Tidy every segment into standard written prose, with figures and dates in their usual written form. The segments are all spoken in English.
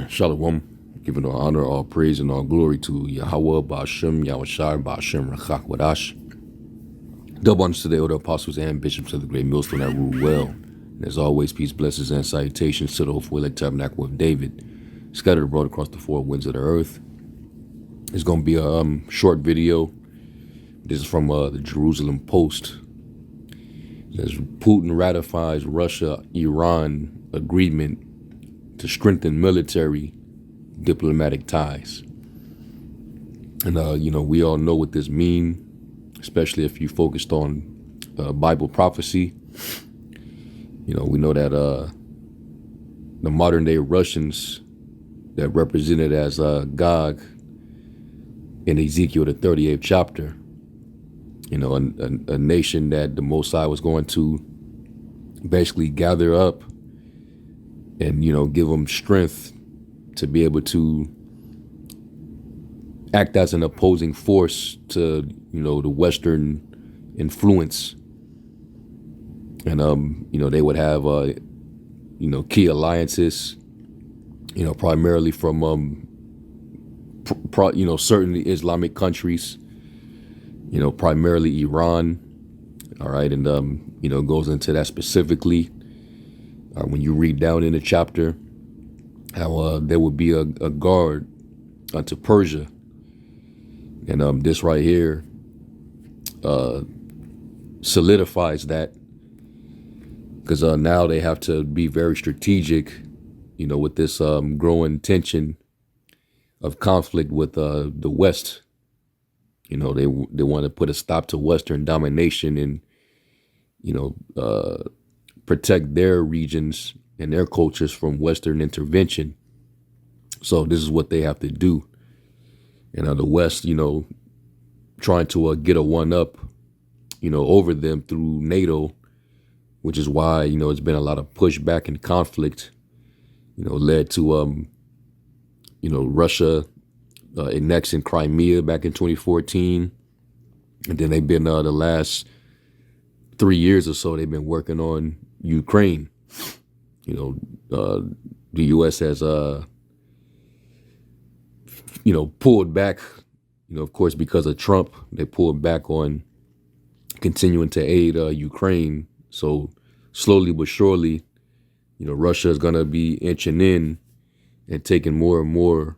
Shalom, giving all honor, all praise, and all glory to Yahweh, Ba'ashem, Yahushai, Ba'ashem, Rachak, Wadash. Double honors to the elder apostles and bishops of the great millstone that rule well. And as always, peace, blessings, and salutations to the hopeful elect tabernacle of David, scattered abroad across the four winds of the earth. It's going to be a short video. This is from the Jerusalem Post. It says, Putin ratifies Russia-Iran agreement to strengthen military diplomatic ties. And, we all know what this means, especially if you focused on Bible prophecy. We know that the modern day Russians that represented as Gog in Ezekiel, the 38th chapter, a nation that the Most High was going to basically gather up and, give them strength to be able to act as an opposing force to, the Western influence. And, they would have, key alliances, primarily from, certain Islamic countries, primarily Iran. All right. And, goes into that specifically. When you read down in the chapter, how there would be a guard unto Persia. And this right here solidifies that, because now they have to be very strategic, with this growing tension of conflict with the West. They want to put a stop to Western domination and, protect their regions and their cultures from Western intervention. So this is what they have to do. And the West, trying to get a one-up, over them through NATO, which is why, it's been a lot of pushback and conflict, led to, Russia annexing Crimea back in 2014. And then they've been the last 3 years or so, they've been working on Ukraine. The U.S. has, pulled back, of course, because of Trump. They pulled back on continuing to aid Ukraine. So slowly but surely, Russia is going to be inching in and taking more and more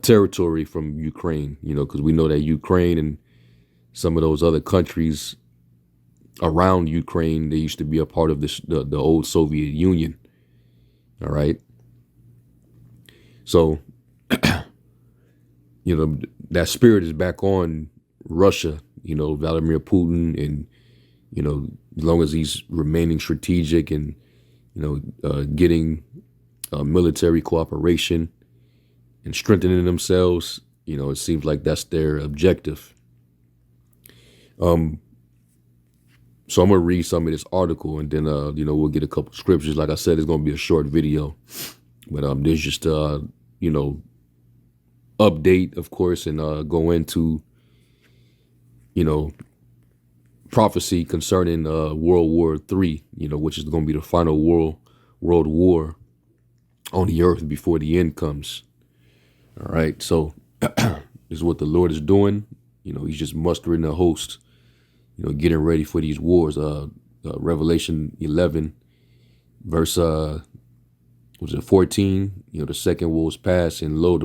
territory from Ukraine, because we know that Ukraine and some of those other countries around Ukraine, they used to be a part of the old Soviet Union. All right. So, that spirit is back on Russia, Vladimir Putin, and, as long as he's remaining strategic and, getting military cooperation and strengthening themselves, it seems like that's their objective. So I'm going to read some of this article, and then, we'll get a couple scriptures. Like I said, it's going to be a short video, but there's just, update, of course, and go into, prophecy concerning World War III, which is going to be the final world war on the earth before the end comes. All right, so this is what the Lord is doing. He's just mustering a host, getting ready for these wars. Revelation 11, verse 14. The second woe is past, and lo,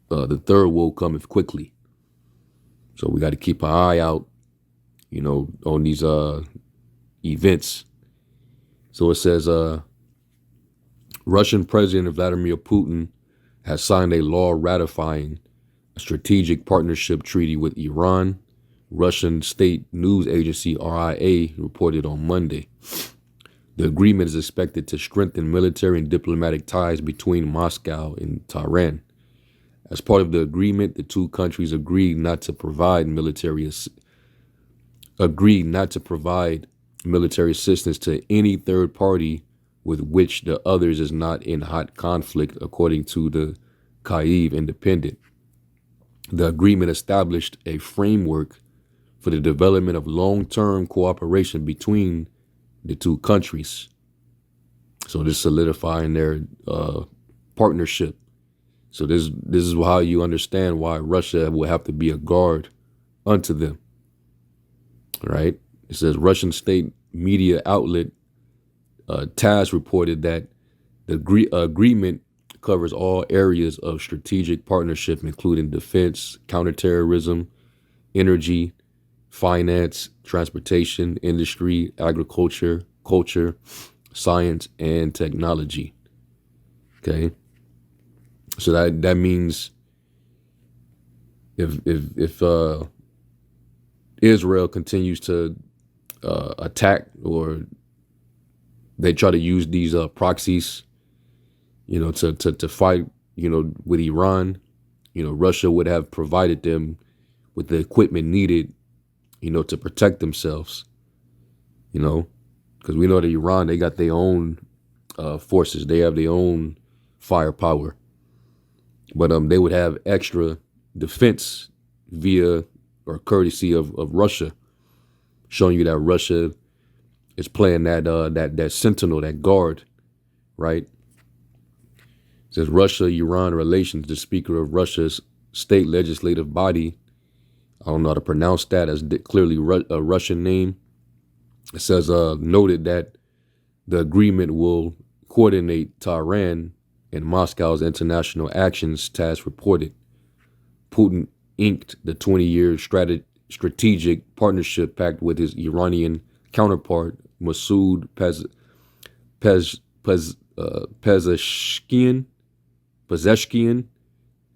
the third woe cometh quickly. So we got to keep an eye out, on these events. So it says, Russian President Vladimir Putin has signed a law ratifying a strategic partnership treaty with Iran. Russian state news agency RIA reported on Monday. The agreement is expected to strengthen military and diplomatic ties between Moscow and Tehran. As part of the agreement, the two countries agreed not to provide military assistance to any third party with which the others is not in hot conflict, according to the Kyiv Independent. The agreement established a framework for the development of long-term cooperation between the two countries. So this solidifying their partnership. So this is how you understand why Russia will have to be a guard unto them. Right? It says Russian state media outlet TASS reported that the agreement covers all areas of strategic partnership, including defense, counterterrorism, energy, finance, transportation, industry, agriculture, culture, science, and technology. Okay. So that means if Israel continues to attack, or they try to use these proxies, to fight, with Iran, Russia would have provided them with the equipment needed, to protect themselves, because we know that Iran, they got their own forces, they have their own firepower, but they would have extra defense via or courtesy of Russia, showing you that Russia is playing that sentinel, that guard, right? It says Russia-Iran relations. The Speaker of Russia's state legislative body, I don't know how to pronounce that, as clearly a Russian name. It says noted that the agreement will coordinate Tehran and Moscow's international actions. TASS reported. Putin inked the 20-year strategic partnership pact with his Iranian counterpart Masoud Pezeshkian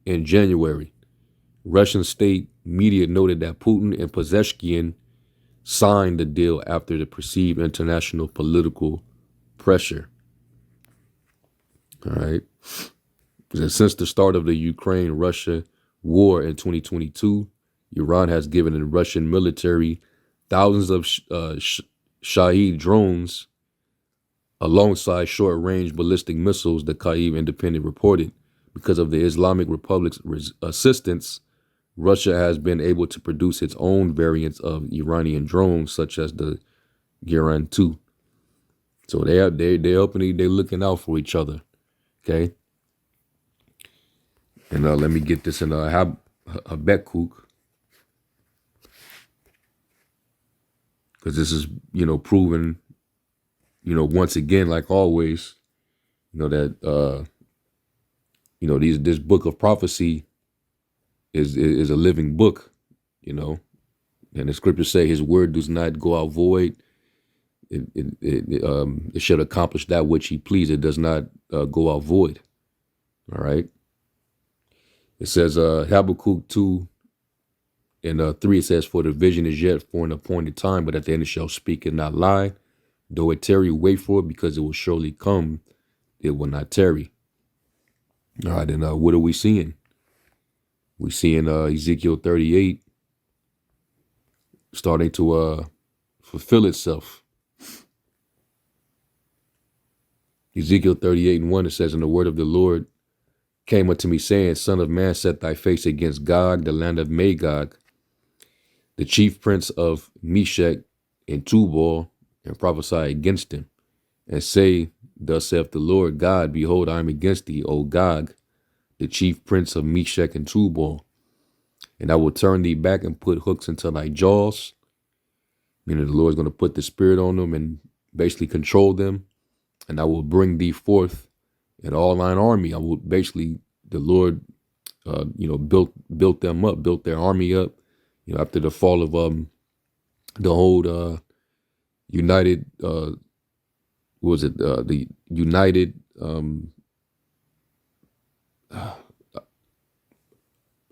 in January. Russian state media noted that Putin and Pezeshkian signed the deal after the perceived international political pressure. All right. Since the start of the Ukraine-Russia war in 2022, Iran has given the Russian military thousands of Shahed drones alongside short-range ballistic missiles, the Kyiv Independent reported. Because of the Islamic Republic's assistance, Russia has been able to produce its own variants of Iranian drones, such as the Geran 2. So they're looking out for each other. Okay. And let me get this in Habakkuk, because this is, proven, once again, like always, that, this book of prophecy is a living book, and the scriptures say his word does not go out void. It should accomplish that which he pleased. It does not go out void. All right. It says Habakkuk 2 and 3, it says, for the vision is yet for an appointed time, but at the end it shall speak and not lie. Though it tarry, wait for it, because it will surely come. It will not tarry. All right, and what are we seeing? We're seeing Ezekiel 38 starting to fulfill itself. Ezekiel 38:1, it says, and the word of the Lord came unto me, saying, Son of man, set thy face against Gog, the land of Magog, the chief prince of Meshech and Tubal, and prophesy against him, and say, Thus saith the Lord God, behold, I am against thee, O Gog, the chief prince of Meshech and Tubal, and I will turn thee back and put hooks into thy jaws. Meaning the Lord's going to put the spirit on them and basically control them, and I will bring thee forth in all thine army. I will basically, the Lord, built them up, built their army up, after the fall of the whole United, the United,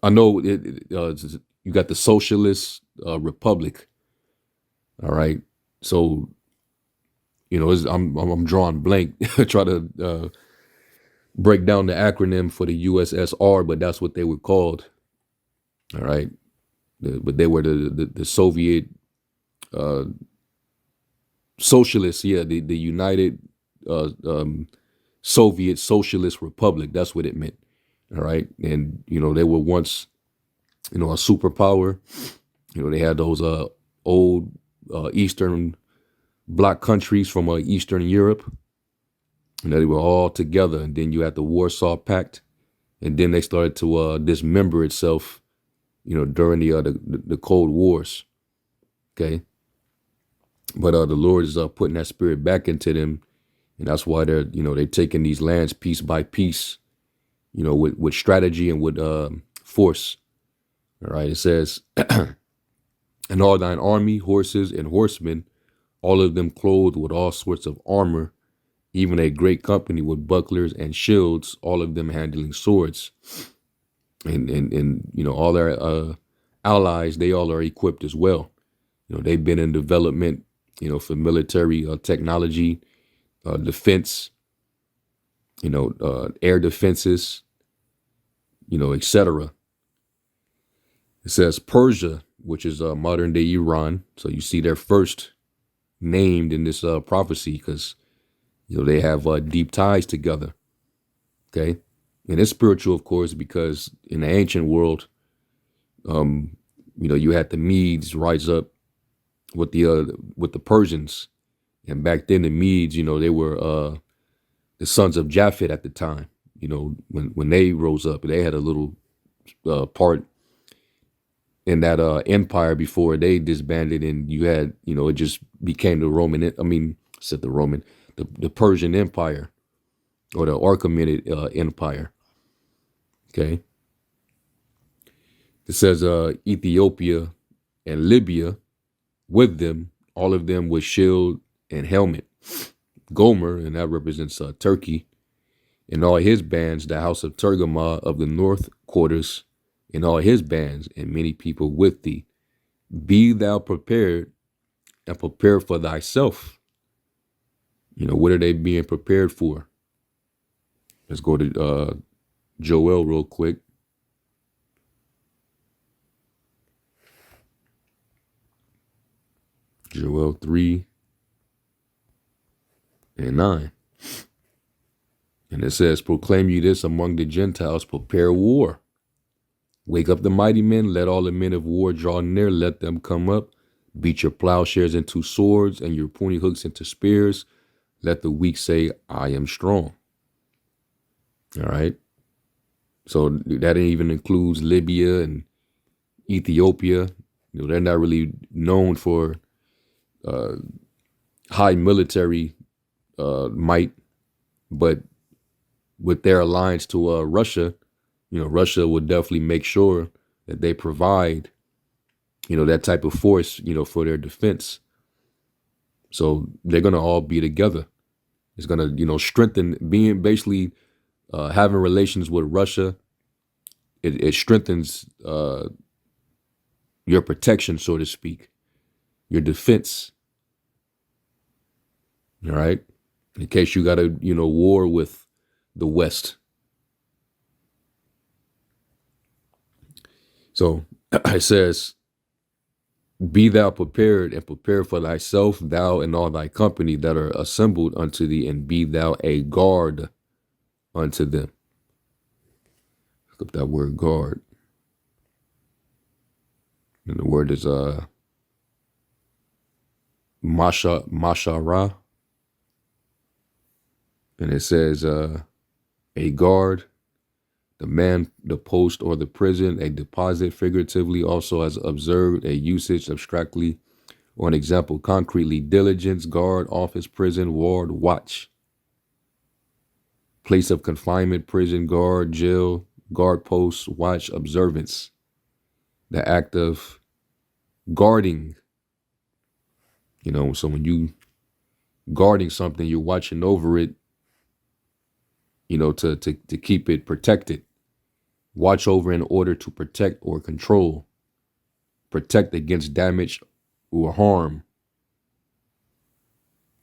I know you got the Socialist Republic. All right, so I'm drawing blank. Try to break down the acronym for the USSR, but that's what they were called. All right, but they were the Soviet Socialists. Yeah, the United Soviet Socialist Republic. That's what it meant. All right, and they were once a superpower. They had those old Eastern Bloc countries from Eastern Europe. You know, they were all together, and then you had the Warsaw Pact, and then they started to dismember itself. You know, during the Cold Wars. Okay, but the Lord is putting that spirit back into them, and that's why they're taking these lands piece by piece. You know, with strategy and with force. All right, it says, and all thine army, horses and horsemen, all of them clothed with all sorts of armor, even a great company with bucklers and shields, all of them handling swords. And you know, all their allies, they all are equipped as well. You know, they've been in development, you know, for military technology, defense, you know, air defenses, you know, etc. It says Persia, which is modern day Iran. So you see they're first named in this prophecy because, you know, they have deep ties together. Okay. And it's spiritual, of course, because in the ancient world, you know, you had the Medes rise up with the Persians. And back then the Medes, you know, they were the sons of Japhet at the time. You know, when they rose up, they had a little part in that empire before they disbanded, and you had, you know, it just became the Roman. I mean, said the Roman, the Persian Empire, or the Achaemenid Empire. Okay. It says Ethiopia and Libya with them, all of them with shield and helmet. Gomer, and that represents Turkey, and all his bands, the house of Tergama of the north quarters, and all his bands, and many people with thee. Be thou prepared, and prepare for thyself. You know, what are they being prepared for? Let's go to Joel real quick. Joel 3 and 9. And it says, proclaim ye this among the Gentiles, prepare war. Wake up the mighty men, let all the men of war draw near, let them come up. Beat your plowshares into swords and your pointy hooks into spears. Let the weak say, I am strong. All right. So that even includes Libya and Ethiopia. You know, they're not really known for high military might, but with their alliance to Russia, you know, Russia would definitely make sure that they provide, you know, that type of force, you know, for their defense. So they're going to all be together. It's going to, you know, strengthen being basically having relations with Russia. It strengthens your protection, so to speak, your defense. All right. In case you got a, you know, war with the West. So it says, be thou prepared, and prepare for thyself, thou and all thy company that are assembled unto thee, and be thou a guard unto them. Look up that word guard. And the word is mashara. And it says a guard, the man, the post, or the prison, a deposit, figuratively, also as observed, a usage abstractly, or an example concretely, diligence, guard, office, prison, ward, watch. Place of confinement, prison, guard, jail, guard post, watch, observance. The act of guarding. You know, so when you guarding something, you're watching over it, you know, to keep it protected. Watch over in order to protect or control. Protect against damage or harm.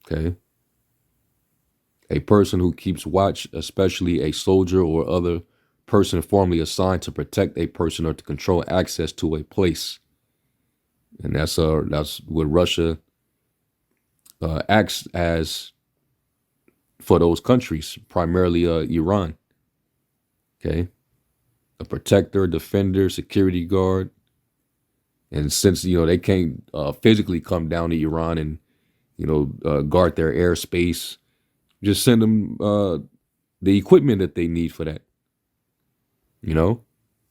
Okay. A person who keeps watch, especially a soldier or other person formally assigned to protect a person or to control access to a place. And that's what Russia acts as for those countries, primarily Iran. Okay. A protector, defender, security guard. And since, you know, they can't physically come down to Iran and, you know, guard their airspace, just send them the equipment that they need for that. You know,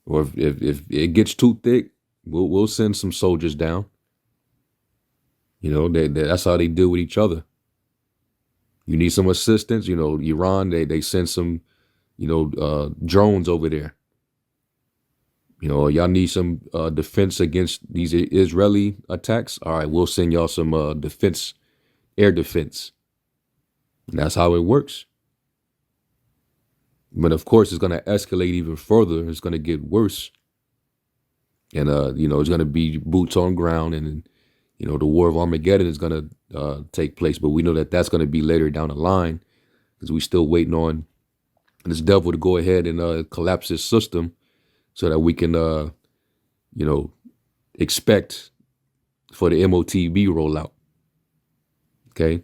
or if it gets too thick, we'll send some soldiers down. You know, that's how they deal with each other. You need some assistance. You know, Iran, they send some, drones over there. You know, y'all need some defense against these Israeli attacks. All right, we'll send y'all some defense, air defense. And that's how it works. But of course, it's going to escalate even further. It's going to get worse. And, it's going to be boots on ground. And, the war of Armageddon is going to take place. But we know that that's going to be later down the line because we're still waiting on this devil to go ahead and collapse his system so that we can, expect for the MOTB rollout. Okay.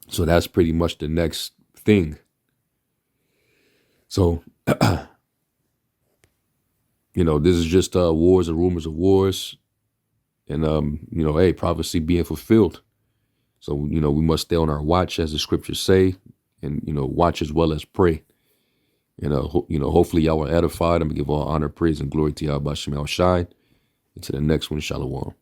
So that's pretty much the next thing. So, this is just wars and rumors of wars. And, hey, prophecy being fulfilled. So, we must stay on our watch, as the scriptures say, and, watch as well as pray. And, hopefully y'all were edified. I'm going to give all honor, praise, and glory to Yahweh Shem Shai. Until the next one, Shalom.